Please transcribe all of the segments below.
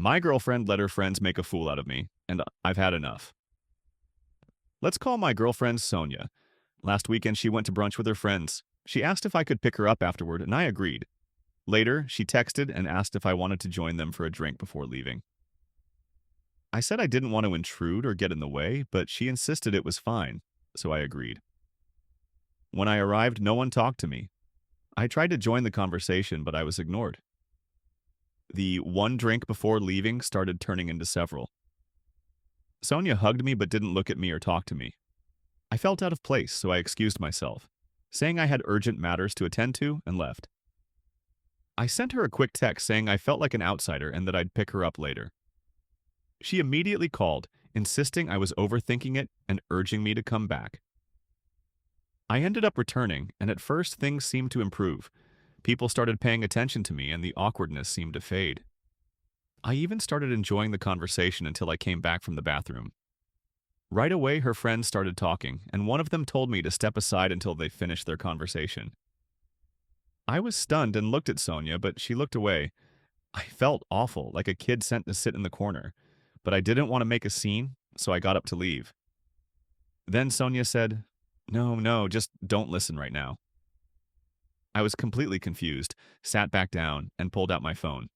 My girlfriend let her friends make a fool out of me, and I've had enough. Let's call my girlfriend Sonia. Last weekend, she went to brunch with her friends. She asked if I could pick her up afterward, and I agreed. Later, she texted and asked if I wanted to join them for a drink before leaving. I said I didn't want to intrude or get in the way, but she insisted it was fine, so I agreed. When I arrived, no one talked to me. I tried to join the conversation, but I was ignored. The one drink before leaving started turning into several. Sonia hugged me but didn't look at me or talk to me. I felt out of place, so I excused myself, saying I had urgent matters to attend to, and left. I sent her a quick text saying I felt like an outsider and that I'd pick her up later. She immediately called, insisting I was overthinking it and urging me to come back. I ended up returning, and at first things seemed to improve. People started paying attention to me and the awkwardness seemed to fade. I even started enjoying the conversation until I came back from the bathroom. Right away, her friends started talking, and one of them told me to step aside until they finished their conversation. I was stunned and looked at Sonia, but she looked away. I felt awful, like a kid sent to sit in the corner, but I didn't want to make a scene, so I got up to leave. Then Sonia said, No, just don't listen right now." I was completely confused, sat back down, and pulled out my phone.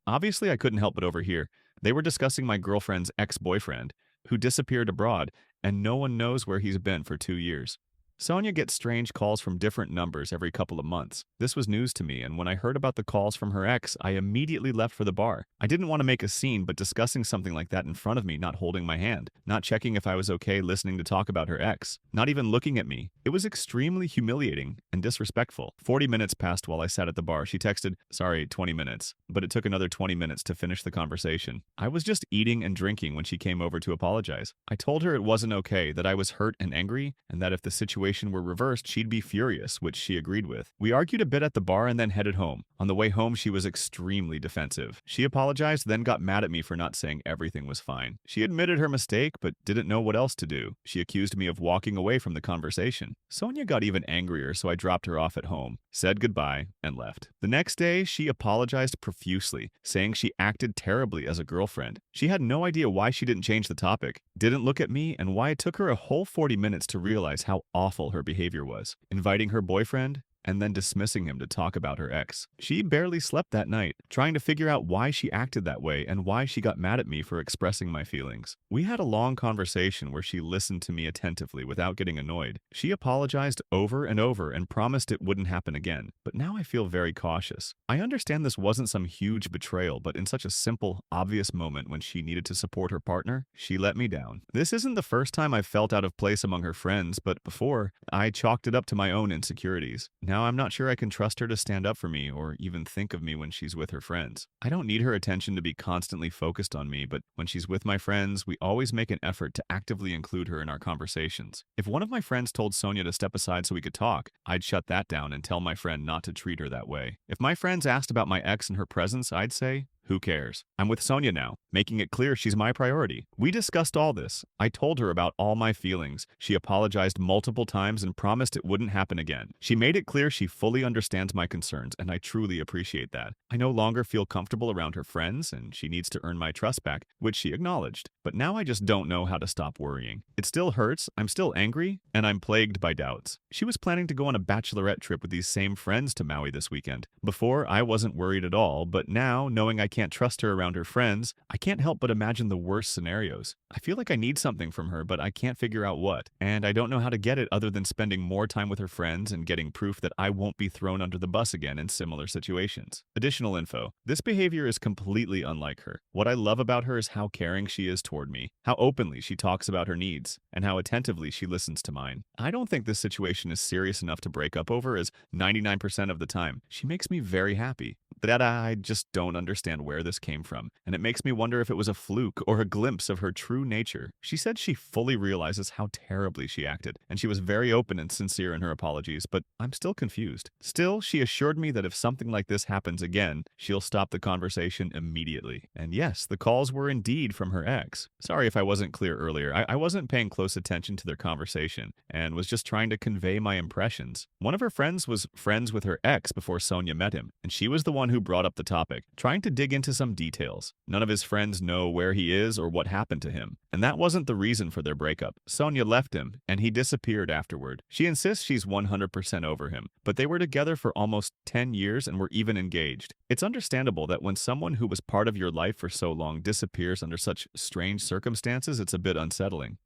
Obviously, I couldn't help but overhear. They were discussing my girlfriend's ex-boyfriend, who disappeared abroad, and no one knows where he's been for 2 years. Sonia gets strange calls from different numbers every couple of months. This was news to me, and when I heard about the calls from her ex, I immediately left for the bar. I didn't want to make a scene, but discussing something like that in front of me, not holding my hand, not checking if I was okay listening to talk about her ex, not even looking at me. It was extremely humiliating and disrespectful. 40 minutes passed while I sat at the bar. She texted, "Sorry, 20 minutes," but it took another 20 minutes to finish the conversation. I was just eating and drinking when she came over to apologize. I told her it wasn't okay, that I was hurt and angry, and that if the situation were reversed, she'd be furious, which she agreed with. We argued a bit at the bar and then headed home. On the way home, she was extremely defensive. She apologized, then got mad at me for not saying everything was fine. She admitted her mistake, but didn't know what else to do. She accused me of walking away from the conversation. Sonia got even angrier, so I dropped her off at home, said goodbye, and left. The next day, she apologized profusely, saying she acted terribly as a girlfriend. She had no idea why she didn't change the topic, didn't look at me, and why it took her a whole 40 minutes to realize how awful her behavior was, inviting her boyfriend and then dismissing him to talk about her ex. She barely slept that night, trying to figure out why she acted that way and why she got mad at me for expressing my feelings. We had a long conversation where she listened to me attentively without getting annoyed. She apologized over and over and promised it wouldn't happen again, but now I feel very cautious. I understand this wasn't some huge betrayal, but in such a simple, obvious moment when she needed to support her partner, she let me down. This isn't the first time I've felt out of place among her friends, but before, I chalked it up to my own insecurities. Now I'm not sure I can trust her to stand up for me or even think of me when she's with her friends. I don't need her attention to be constantly focused on me, but when she's with my friends, we always make an effort to actively include her in our conversations. If one of my friends told Sonia to step aside so we could talk, I'd shut that down and tell my friend not to treat her that way. If my friends asked about my ex in her presence, I'd say, "Who cares? I'm with Sonia now," making it clear she's my priority. We discussed all this. I told her about all my feelings. She apologized multiple times and promised it wouldn't happen again. She made it clear she fully understands my concerns, and I truly appreciate that. I no longer feel comfortable around her friends, and she needs to earn my trust back, which she acknowledged. But now I just don't know how to stop worrying. It still hurts, I'm still angry, and I'm plagued by doubts. She was planning to go on a bachelorette trip with these same friends to Maui this weekend. Before, I wasn't worried at all, but now, knowing I can't trust her around her friends, I can't help but imagine the worst scenarios. I feel like I need something from her, but I can't figure out what. And I don't know how to get it other than spending more time with her friends and getting proof that I won't be thrown under the bus again in similar situations. Additional info. This behavior is completely unlike her. What I love about her is how caring she is toward me, how openly she talks about her needs, and how attentively she listens to mine. I don't think this situation is serious enough to break up over, as 99% of the time, she makes me very happy. But I just don't understand where this came from, and it makes me wonder if it was a fluke or a glimpse of her true nature. She said she fully realizes how terribly she acted, and she was very open and sincere in her apologies, but I'm still confused. Still, she assured me that if something like this happens again, she'll stop the conversation immediately. And yes, the calls were indeed from her ex. Sorry if I wasn't clear earlier. I wasn't paying close attention to their conversation, and was just trying to convey my impressions. One of her friends was friends with her ex before Sonia met him, and she was the one who brought up the topic. Trying to dig into some details. None of his friends know where he is or what happened to him. And that wasn't the reason for their breakup. Sonia left him, and he disappeared afterward. She insists she's 100% over him, but they were together for almost 10 years and were even engaged. It's understandable that when someone who was part of your life for so long disappears under such strange circumstances, it's a bit unsettling.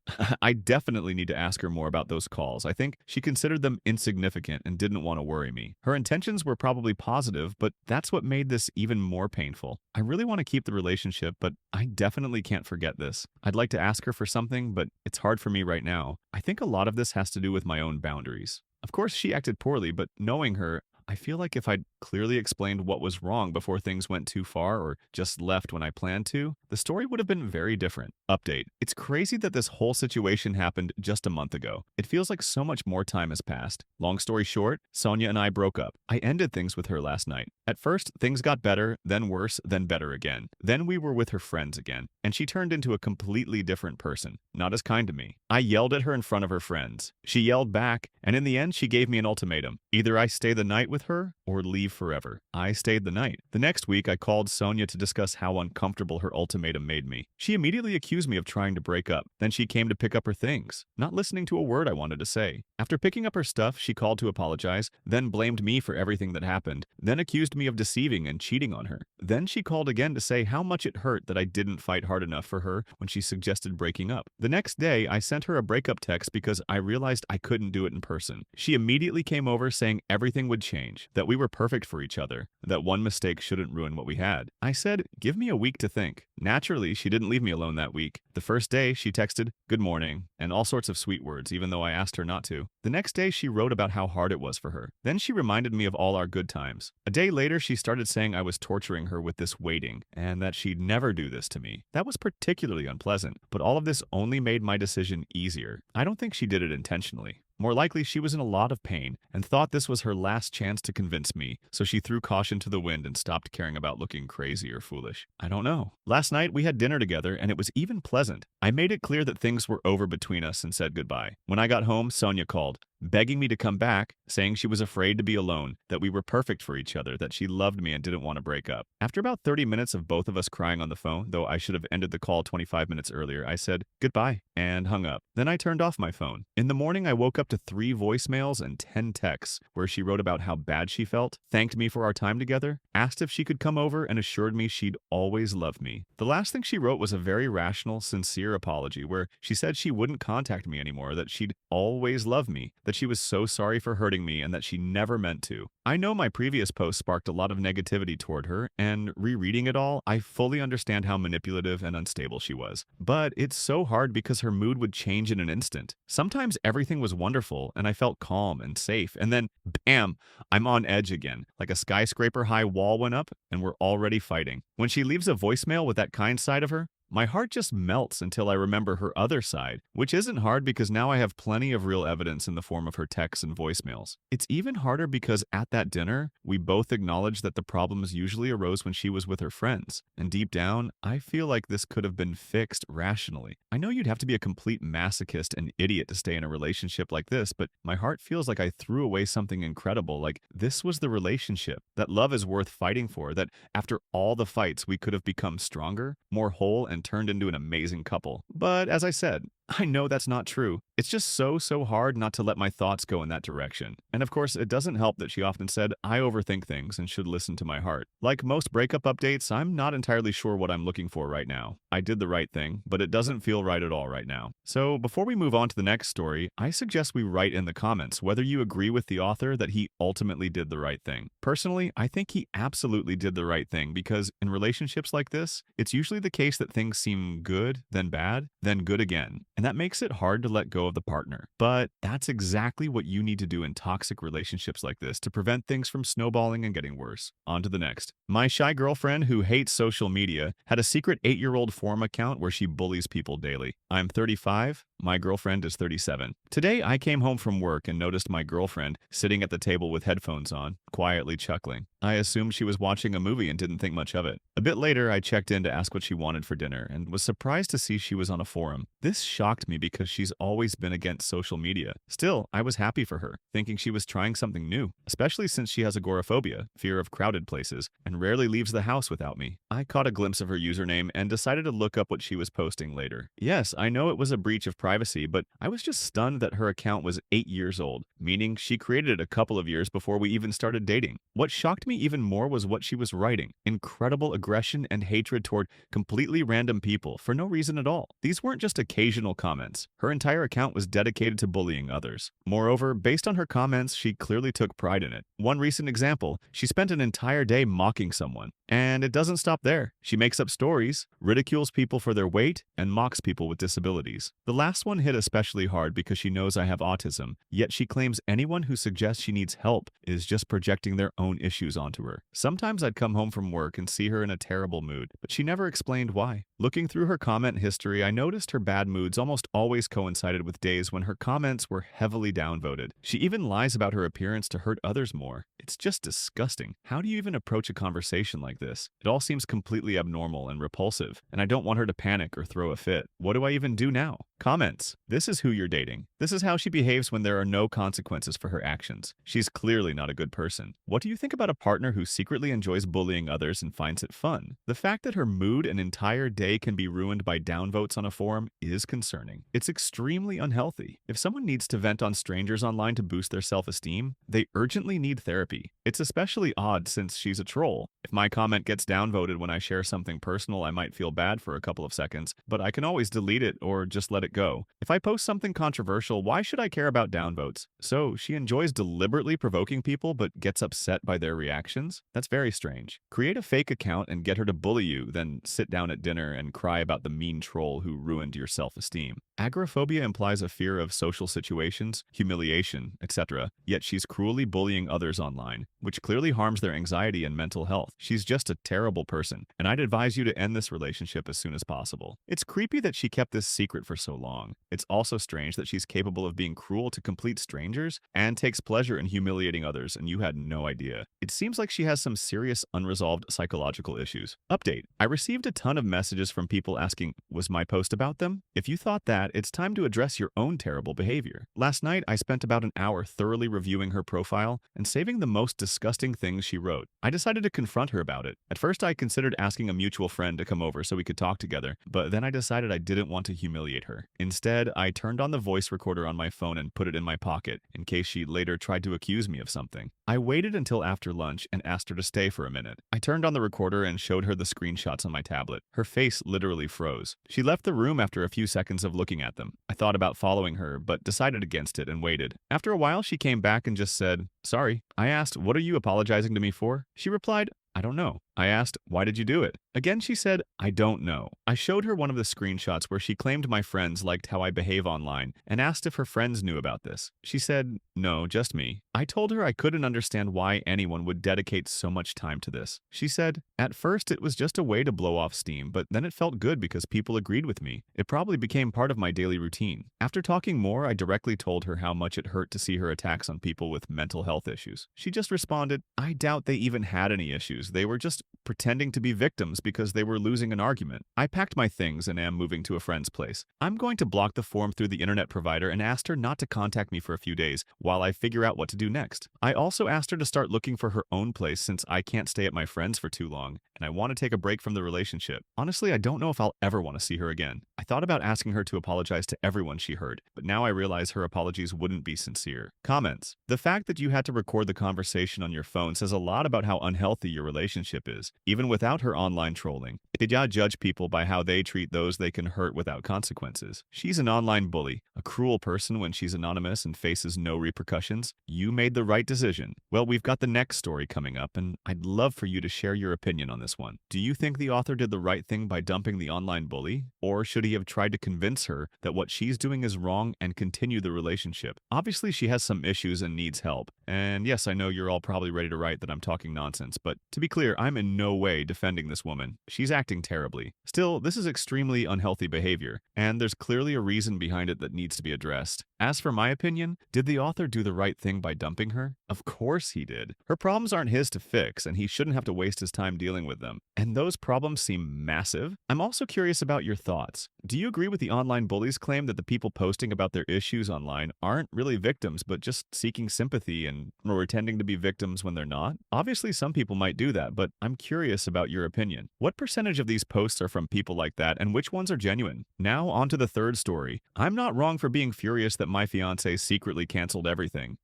I definitely need to ask her more about those calls. I think she considered them insignificant and didn't want to worry me. Her intentions were probably positive, but that's what made this even more painful. I really want to keep the relationship, but I definitely can't forget this. I'd like to ask her for something, but it's hard for me right now. I think a lot of this has to do with my own boundaries. Of course, she acted poorly, but knowing her, I feel like if I'd clearly explained what was wrong before things went too far or just left when I planned to, the story would have been very different. Update. It's crazy that this whole situation happened just a month ago. It feels like so much more time has passed. Long story short, Sonia and I broke up. I ended things with her last night. At first, things got better, then worse, then better again. Then we were with her friends again, and she turned into a completely different person, not as kind to me. I yelled at her in front of her friends. She yelled back, and in the end, she gave me an ultimatum. Either I stay the night with her or leave forever. I stayed the night. The next week, I called Sonia to discuss how uncomfortable her ultimatum made me. She immediately accused me of trying to break up. Then she came to pick up her things, not listening to a word I wanted to say. After picking up her stuff, she called to apologize, then blamed me for everything that happened, then accused me of deceiving and cheating on her. Then she called again to say how much it hurt that I didn't fight hard enough for her when she suggested breaking up. The next day, I sent her a breakup text because I realized I couldn't do it in person. She immediately came over saying everything would change, that we were perfect for each other, that one mistake shouldn't ruin what we had. I said, give me a week to think. Naturally, she didn't leave me alone that week. The first day, she texted, good morning, and all sorts of sweet words, even though I asked her not to. The next day, she wrote about how hard it was for her. Then she reminded me of all our good times. A day later, she started saying I was torturing her with this waiting, and that she'd never do this to me. That was particularly unpleasant, but all of this only made my decision easier. I don't think she did it intentionally. More likely, she was in a lot of pain and thought this was her last chance to convince me, so she threw caution to the wind and stopped caring about looking crazy or foolish. I don't know. Last night, we had dinner together, and it was even pleasant. I made it clear that things were over between us and said goodbye. When I got home, Sonia called, begging me to come back, saying she was afraid to be alone, that we were perfect for each other, that she loved me and didn't want to break up. After about 30 minutes of both of us crying on the phone, though I should have ended the call 25 minutes earlier, I said goodbye and hung up. Then I turned off my phone. In the morning, I woke up to 3 voicemails and 10 texts where she wrote about how bad she felt, thanked me for our time together, asked if she could come over, and assured me she'd always love me. The last thing she wrote was a very rational, sincere apology where she said she wouldn't contact me anymore, that she'd always love me, that she was so sorry for hurting me, and that she never meant to. I know my previous post sparked a lot of negativity toward her, and rereading it all, I fully understand how manipulative and unstable she was. But it's so hard because her mood would change in an instant. Sometimes everything was wonderful, and I felt calm and safe, and then, bam, I'm on edge again. Like a skyscraper-high wall went up, and we're already fighting. When she leaves a voicemail with that kind side of her, my heart just melts until I remember her other side, which isn't hard because now I have plenty of real evidence in the form of her texts and voicemails. It's even harder because at that dinner, we both acknowledged that the problems usually arose when she was with her friends. And deep down, I feel like this could have been fixed rationally. I know you'd have to be a complete masochist and idiot to stay in a relationship like this, but my heart feels like I threw away something incredible, like this was the relationship, that love is worth fighting for, that after all the fights we could have become stronger, more whole, and turned into an amazing couple. But as I said, I know that's not true. It's just so hard not to let my thoughts go in that direction. And of course, it doesn't help that she often said, I overthink things and should listen to my heart. Like most breakup updates, I'm not entirely sure what I'm looking for right now. I did the right thing, but it doesn't feel right at all right now. So before we move on to the next story, I suggest we write in the comments whether you agree with the author that he ultimately did the right thing. Personally, I think he absolutely did the right thing because in relationships like this, it's usually the case that things seem good, then bad, then good again. And that makes it hard to let go of the partner. But that's exactly what you need to do in toxic relationships like this to prevent things from snowballing and getting worse. On to the next. My shy girlfriend who hates social media had a secret 8-year-old forum account where she bullies people daily. I'm 35, My girlfriend is 37. Today, I came home from work and noticed my girlfriend sitting at the table with headphones on, quietly chuckling. I assumed she was watching a movie and didn't think much of it. A bit later, I checked in to ask what she wanted for dinner and was surprised to see she was on a forum. This shocked me because she's always been against social media. Still, I was happy for her, thinking she was trying something new, especially since she has agoraphobia, fear of crowded places, and rarely leaves the house without me. I caught a glimpse of her username and decided to look up what she was posting later. Yes, I know it was a breach of privacy, but I was just stunned that her account was 8 years old, meaning she created it a couple of years before we even started dating. What shocked me even more was what she was writing. Incredible aggression and hatred toward completely random people for no reason at all. These weren't just occasional comments. Her entire account was dedicated to bullying others. Moreover, based on her comments, she clearly took pride in it. One recent example, she spent an entire day mocking someone. And it doesn't stop there. She makes up stories, ridicules people for their weight, and mocks people with disabilities. The last one hit especially hard because she knows I have autism, yet she claims anyone who suggests she needs help is just projecting their own issues onto her. Sometimes I'd come home from work and see her in a terrible mood, but she never explained why. Looking through her comment history, I noticed her bad moods almost always coincided with days when her comments were heavily downvoted. She even lies about her appearance to hurt others more. It's just disgusting. How do you even approach a conversation like this? It all seems completely abnormal and repulsive, and I don't want her to panic or throw a fit. What do I even do now? Comments. This is who you're dating. This is how she behaves when there are no consequences for her actions. She's clearly not a good person. What do you think about a partner who secretly enjoys bullying others and finds it fun? The fact that her mood and entire day can be ruined by downvotes on a forum is concerning. It's extremely unhealthy. If someone needs to vent on strangers online to boost their self-esteem, they urgently need therapy. It's especially odd since she's a troll. If my comment gets downvoted when I share something personal, I might feel bad for a couple of seconds, but I can always delete it or just let it go. If I post something controversial, why should I care about downvotes? So she enjoys deliberately provoking people but gets upset by their reactions? That's very strange. Create a fake account and get her to bully you, then sit down at dinner and cry about the mean troll who ruined your self-esteem. Agoraphobia implies a fear of social situations, humiliation, etc., yet she's cruelly bullying others online, which clearly harms their anxiety and mental health. She's just a terrible person, and I'd advise you to end this relationship as soon as possible. It's creepy that she kept this secret for so long. It's also strange that she's capable of being cruel to complete strangers and takes pleasure in humiliating others, and you had no idea. It seems like she has some serious unresolved psychological issues. Update. I received a ton of messages from people asking, was my post about them? If you thought that, it's time to address your own terrible behavior. Last night, I spent about an hour thoroughly reviewing her profile and saving the most disgusting things she wrote. I decided to confront her about it. At first, I considered asking a mutual friend to come over so we could talk together, but then I decided I didn't want to humiliate her. Instead, I turned on the voice recorder on my phone and put it in my pocket in case she later tried to accuse me of something. I waited until after lunch and asked her to stay for a minute. I turned on the recorder and showed her the screenshots on my tablet. Her face literally froze. She left the room after a few seconds of looking at them. I thought about following her, but decided against it and waited. After a while, she came back and just said, "Sorry." I asked, "What are you apologizing to me for?" She replied, "I don't know." I asked, "Why did you do it?" Again, she said, "I don't know." I showed her one of the screenshots where she claimed my friends liked how I behave online and asked if her friends knew about this. She said, "No, just me." I told her I couldn't understand why anyone would dedicate so much time to this. She said, "At first it was just a way to blow off steam, but then it felt good because people agreed with me. It probably became part of my daily routine." After talking more, I directly told her how much it hurt to see her attacks on people with mental health issues. She just responded, "I doubt they even had any issues. They were just pretending to be victims because they were losing an argument." I packed my things and am moving to a friend's place. I'm going to block the form through the internet provider and asked her not to contact me for a few days while I figure out what to do next. I also asked her to start looking for her own place since I can't stay at my friend's for too long, and I want to take a break from the relationship. Honestly, I don't know if I'll ever want to see her again. I thought about asking her to apologize to everyone she hurt, but now I realize her apologies wouldn't be sincere. Comments. The fact that you had to record the conversation on your phone says a lot about how unhealthy your relationship is, even without her online trolling. Did ya judge people by how they treat those they can hurt without consequences? She's an online bully, a cruel person when she's anonymous and faces no repercussions. You made the right decision. Well, we've got the next story coming up, and I'd love for you to share your opinion on this one. Do you think the author did the right thing by dumping the online bully? Or should he have tried to convince her that what she's doing is wrong and continue the relationship? Obviously, she has some issues and needs help. And yes, I know you're all probably ready to write that I'm talking nonsense, but to be clear, I'm in no way defending this woman. She's acting terribly. Still, this is extremely unhealthy behavior, and there's clearly a reason behind it that needs to be addressed. As for my opinion, did the author do the right thing by dumping her? Of course he did. Her problems aren't his to fix, and he shouldn't have to waste his time dealing with them. And those problems seem massive. I'm also curious about your thoughts. Do you agree with the online bullies' claim that the people posting about their issues online aren't really victims, but just seeking sympathy and or pretending to be victims when they're not? Obviously, some people might do that, but I'm curious about your opinion. What percentage of these posts are from people like that, and which ones are genuine? Now, on to the third story. I'm not wrong for being furious that my fiancé secretly canceled everything.